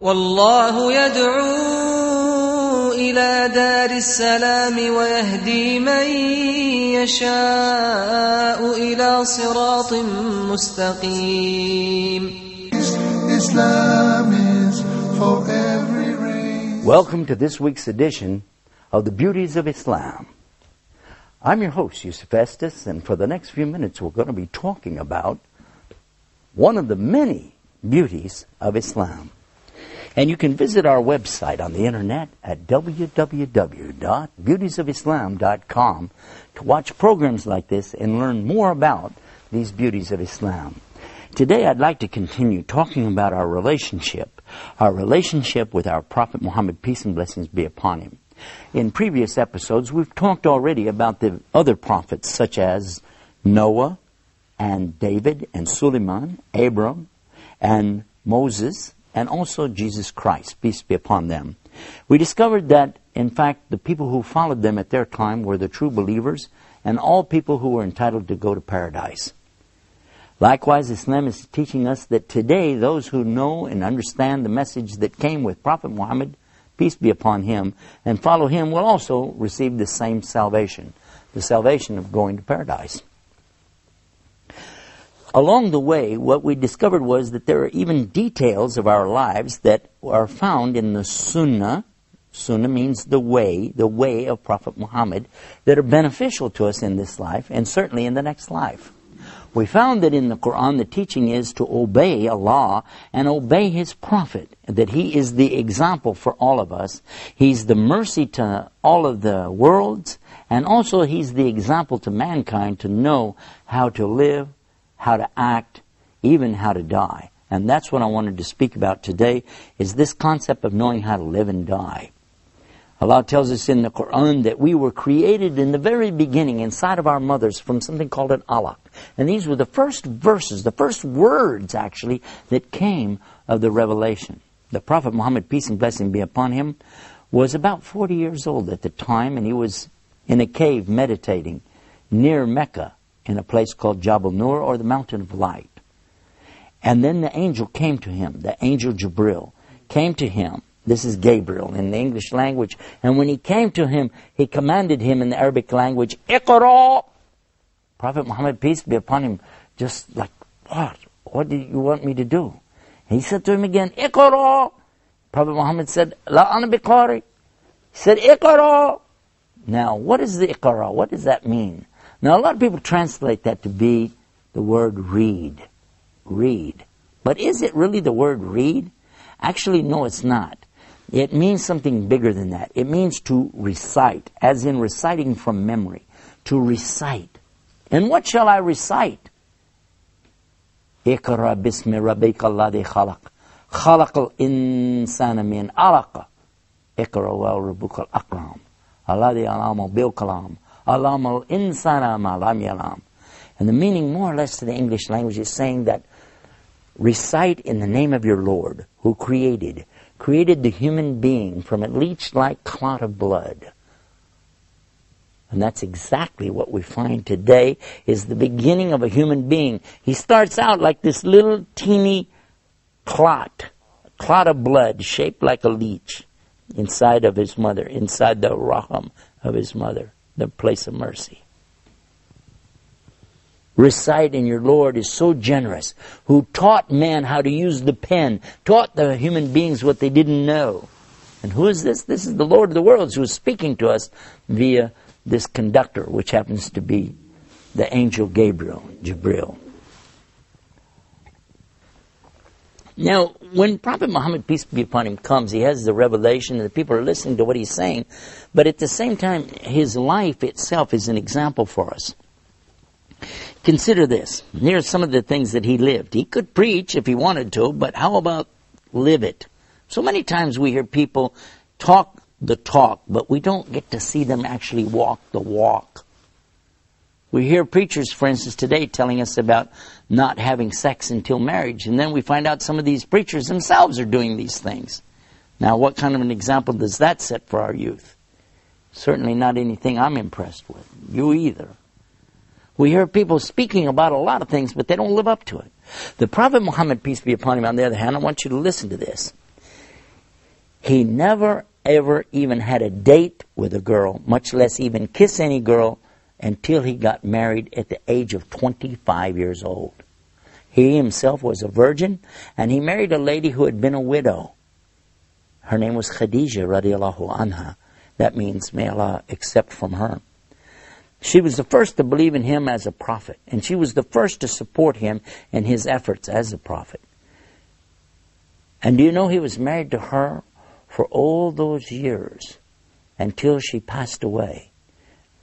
والله يدعو إلى دار السلام ويهدي من يشاء إلى صراط مستقيم. Islam is for every race. Welcome to this week's edition of the Beauties of Islam. I'm your host, Yusuf Estes, and for the next few minutes we're going to be talking about one of the many beauties of Islam. And you can visit our website on the internet at www.beautiesofislam.com to watch programs like this and learn more about these beauties of Islam. Today I'd like to continue talking about our relationship with our Prophet Muhammad, peace and blessings be upon him. In previous episodes we've talked already about the other prophets such as Noah and David and Suleiman, Abram and Moses, and also Jesus Christ, peace be upon them. We discovered that, in fact, the people who followed them at their time were the true believers and all people who were entitled to go to paradise. Likewise, Islam is teaching us that today those who know and understand the message that came with Prophet Muhammad, peace be upon him, and follow him will also receive the same salvation, the salvation of going to paradise. Along the way, what we discovered was that there are even details of our lives that are found in the Sunnah. Sunnah means the way of Prophet Muhammad, that are beneficial to us in this life and certainly in the next life. We found that in the Quran the teaching is to obey Allah and obey His Prophet, that He is the example for all of us. He's the mercy to all of the worlds, and also He's the example to mankind to know how to live, how to act, even how to die. And that's what I wanted to speak about today, is this concept of knowing how to live and die. Allah tells us in the Quran that we were created in the very beginning inside of our mothers from something called an alaq. And these were the first verses, the first words actually, that came of the revelation. The Prophet Muhammad, peace and blessing be upon him, was about 40 years old at the time, and he was in a cave meditating near Mecca, in a place called Jabal Nur, or the Mountain of Light. And then the angel came to him, the angel Jibril came to him. This is Gabriel in the English language. And when he came to him, he commanded him in the Arabic language, Iqra! Prophet Muhammad, peace be upon him, just like, what? What do you want me to do? He said to him again, Iqra! Prophet Muhammad said, La ana biqari. He said, Iqra! Now, what is the Iqra? What does that mean? Now, a lot of people translate that to be the word read. Read. But is it really the word read? Actually, no, it's not. It means something bigger than that. It means to recite, as in reciting from memory. To recite. And what shall I recite? Iqra bismi rabbika alladhi khalaq. Khalaqal insana min alaqa. Iqra wa rabbuka al-akram. Alladhi alama bil kalam. Alamal insana ma lam yalam. And the meaning more or less to the English language is saying that recite in the name of your Lord, who created the human being from a leech-like clot of blood. And that's exactly what we find today is the beginning of a human being. He starts out like this little teeny clot of blood shaped like a leech inside of his mother, inside the raham of his mother, the place of mercy. Recite in your Lord is so generous, who taught man how to use the pen, taught the human beings what they didn't know. And who is this? This is the Lord of the worlds who is speaking to us via this conductor, which happens to be the angel Gabriel, Jibril. Now, when Prophet Muhammad, peace be upon him, comes, he has the revelation and the people are listening to what he's saying, but at the same time, his life itself is an example for us. Consider this. Here are some of the things that he lived. He could preach if he wanted to, but how about live it? So many times we hear people talk the talk, but we don't get to see them actually walk the walk. We hear preachers, for instance, today telling us about not having sex until marriage, and then we find out some of these preachers themselves are doing these things. Now, what kind of an example does that set for our youth? Certainly not anything I'm impressed with. You either. We hear people speaking about a lot of things, but they don't live up to it. The Prophet Muhammad, peace be upon him, on the other hand, I want you to listen to this. He never ever even had a date with a girl, much less even kiss any girl, until he got married at the age of 25 years old. He himself was a virgin, and he married a lady who had been a widow. Her name was Khadija radiallahu anha. That means, may Allah accept from her. She was the first to believe in him as a prophet, and she was the first to support him in his efforts as a prophet. And do you know he was married to her for all those years until she passed away,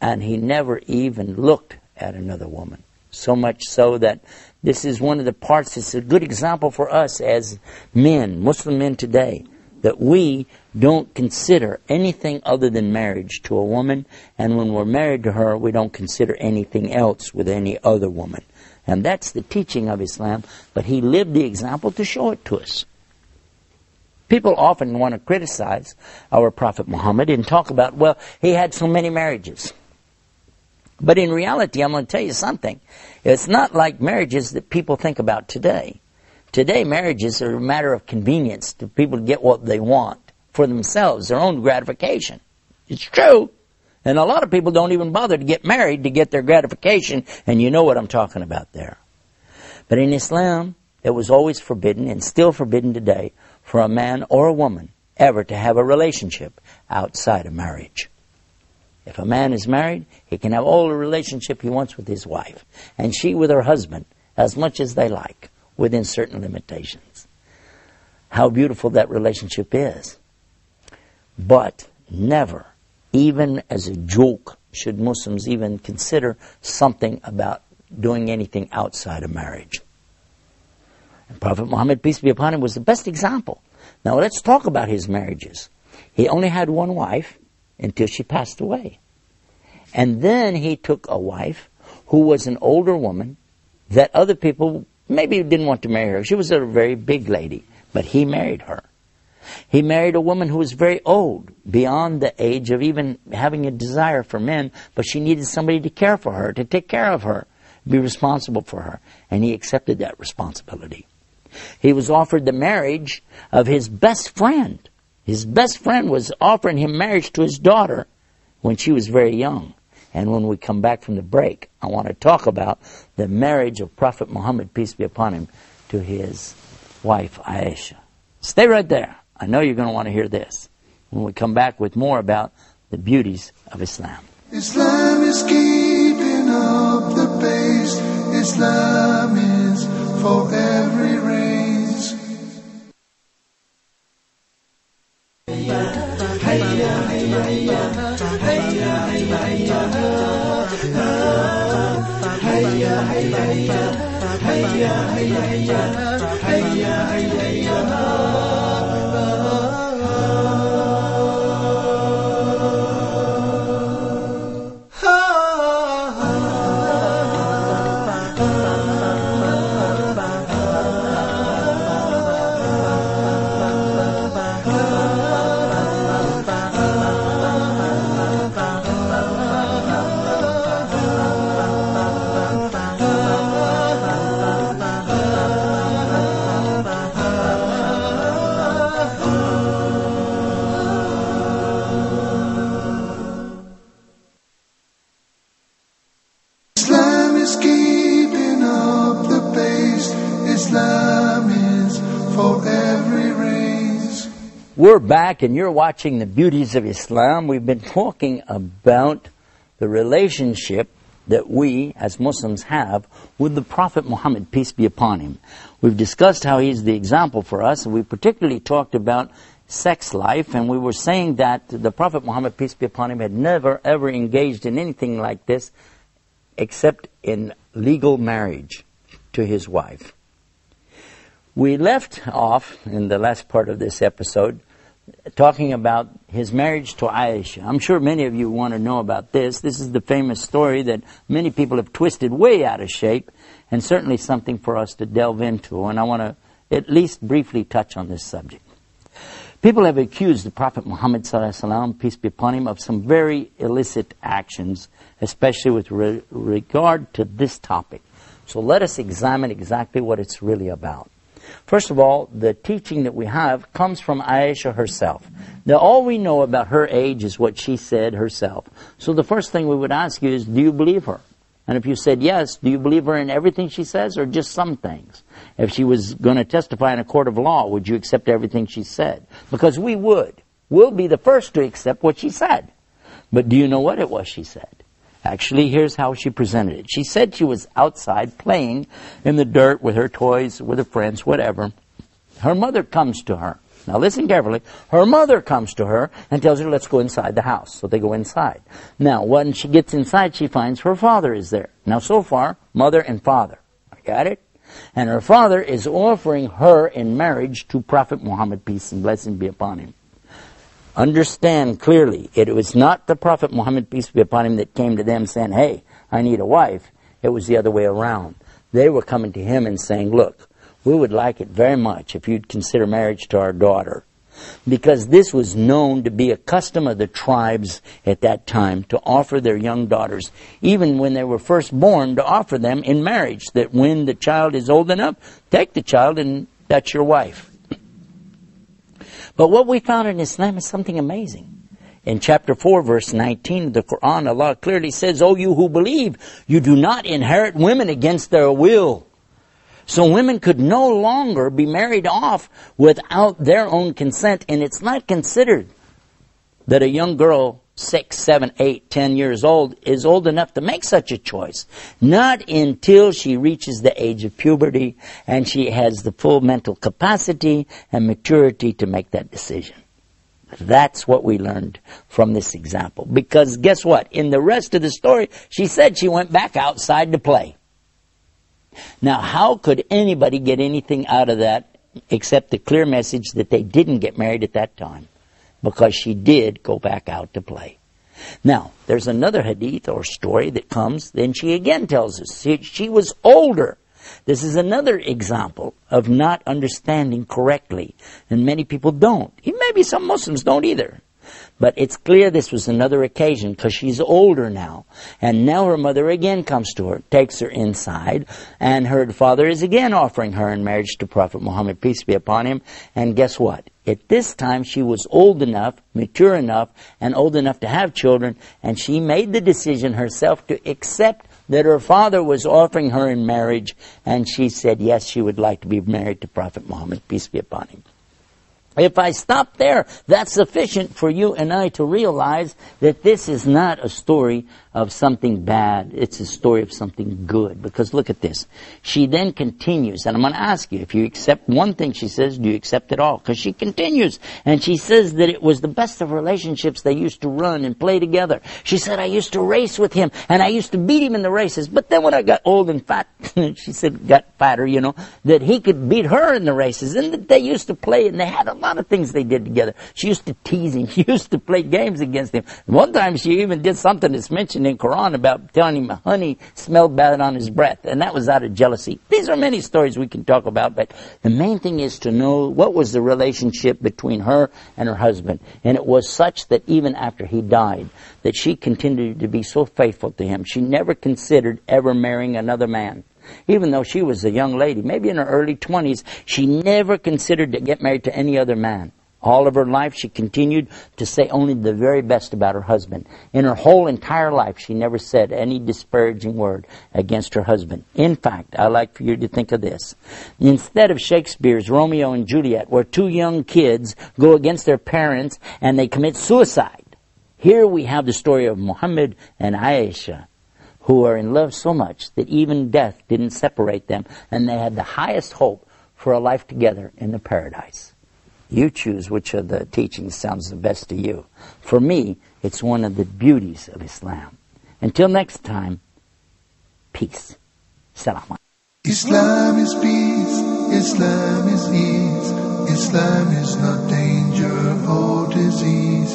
and he never even looked at another woman. So much so that this is one of the parts, it's a good example for us as men, Muslim men today, that we don't consider anything other than marriage to a woman, and when we're married to her, we don't consider anything else with any other woman. And that's the teaching of Islam, but he lived the example to show it to us. People often want to criticize our Prophet Muhammad and talk about, well, he had so many marriages. But in reality, I'm going to tell you something. It's not like marriages that people think about today. Today, marriages are a matter of convenience to people to get what they want for themselves, their own gratification. It's true. And a lot of people don't even bother to get married to get their gratification, and you know what I'm talking about there. But in Islam, it was always forbidden, and still forbidden today, for a man or a woman ever to have a relationship outside of marriage. If a man is married, he can have all the relationship he wants with his wife, and she with her husband, as much as they like, within certain limitations. How beautiful that relationship is. But never, even as a joke, should Muslims even consider something about doing anything outside of marriage. And Prophet Muhammad, peace be upon him, was the best example. Now let's talk about his marriages. He only had one wife until she passed away. And then he took a wife who was an older woman that other people maybe didn't want to marry her. She was a very big lady, but he married her. He married a woman who was very old, beyond the age of even having a desire for men, but she needed somebody to care for her, to take care of her, be responsible for her. And he accepted that responsibility. He was offered the marriage of his best friend. His best friend was offering him marriage to his daughter when she was very young. And when we come back from the break, I want to talk about the marriage of Prophet Muhammad, peace be upon him, to his wife Aisha. Stay right there. I know you're going to want to hear this when we come back with more about the beauties of Islam. Islam is keeping up the pace. Islam is for every race. Islam is keeping up the pace. Islam is for every race. We're back and you're watching the Beauties of Islam. We've been talking about the relationship that we as Muslims have with the Prophet Muhammad, peace be upon him. We've discussed how he's the example for us, and we particularly talked about sex life, and we were saying that the Prophet Muhammad, peace be upon him, had never ever engaged in anything like this except in legal marriage to his wife. We left off in the last part of this episode talking about his marriage to Aisha. I'm sure many of you want to know about this. This is the famous story that many people have twisted way out of shape, and certainly something for us to delve into, and I want to at least briefly touch on this subject. People have accused the Prophet Muhammad ﷺ, peace be upon him, of some very illicit actions, especially with regard to this topic. So let us examine exactly what it's really about. First of all, the teaching that we have comes from Aisha herself. Now, all we know about her age is what she said herself. So the first thing we would ask you is, do you believe her? And if you said yes, do you believe her in everything she says or just some things? If she was going to testify in a court of law, would you accept everything she said? Because we would. We'll be the first to accept what she said. But do you know what it was she said? Actually, here's how she presented it. She said she was outside playing in the dirt with her toys, with her friends, whatever. Her mother comes to her. Now listen carefully. Her mother comes to her and tells her, let's go inside the house. So they go inside. Now, when she gets inside, she finds her father is there. Now, so far, mother and father. Got it? And her father is offering her in marriage to Prophet Muhammad, peace and blessing be upon him. Understand clearly, it was not the Prophet Muhammad, peace be upon him, that came to them saying, hey, I need a wife. It was the other way around. They were coming to him and saying, look, we would like it very much if you'd consider marriage to our daughter. Because this was known to be a custom of the tribes at that time to offer their young daughters, even when they were first born, to offer them in marriage. That when the child is old enough, take the child and that's your wife. But what we found in Islam is something amazing. In chapter 4, verse 19 of the Quran, Allah clearly says, O you who believe, you do not inherit women against their will. So women could no longer be married off without their own consent, and it's not considered that a young girl, 6, 7, 8, 10 years old, is old enough to make such a choice. Not until she reaches the age of puberty and she has the full mental capacity and maturity to make that decision. That's what we learned from this example. Because guess what? In the rest of the story, she said she went back outside to play. Now, how could anybody get anything out of that except the clear message that they didn't get married at that time? Because she did go back out to play. Now, there's another hadith or story that comes, then she again tells us she was older. This is another example of not understanding correctly, and many people don't. Maybe some Muslims don't either. But it's clear this was another occasion because she's older now. And now her mother again comes to her, takes her inside, and her father is again offering her in marriage to Prophet Muhammad, peace be upon him. And guess what? At this time she was old enough, mature enough, and old enough to have children, and she made the decision herself to accept that her father was offering her in marriage, and she said yes, she would like to be married to Prophet Muhammad, peace be upon him. If I stop there, that's sufficient for you and I to realize that this is not a story of something bad. It's a story of something good. Because look at this. She then continues, and I'm going to ask you, if you accept one thing she says, do you accept it all? Because she continues, and she says that it was the best of relationships. They used to run and play together. She said, I used to race with him, and I used to beat him in the races. But then when I got old and fat, she said, got fatter, that he could beat her in the races. And that they used to play, and they had a lot of things they did together. She used to tease him. She used to play games against him. One time she even did something that's mentioned in Quran about telling him honey smelled bad on his breath, and that was out of jealousy. These are many stories we can talk about, but the main thing is to know what was the relationship between her and her husband. And it was such that even after he died, that she continued to be so faithful to him. She never considered ever marrying another man. Even though she was a young lady, maybe in her early 20s, she never considered to get married to any other man. All of her life, she continued to say only the very best about her husband. In her whole entire life, she never said any disparaging word against her husband. In fact, I like for you to think of this. Instead of Shakespeare's Romeo and Juliet, where two young kids go against their parents and they commit suicide, here we have the story of Muhammad and Aisha, who are in love so much that even death didn't separate them, and they had the highest hope for a life together in the paradise. You choose which of the teachings sounds the best to you. For me, it's one of the beauties of Islam. Until next time, peace. Salam. Islam is peace, Islam is ease, Islam is not danger or disease.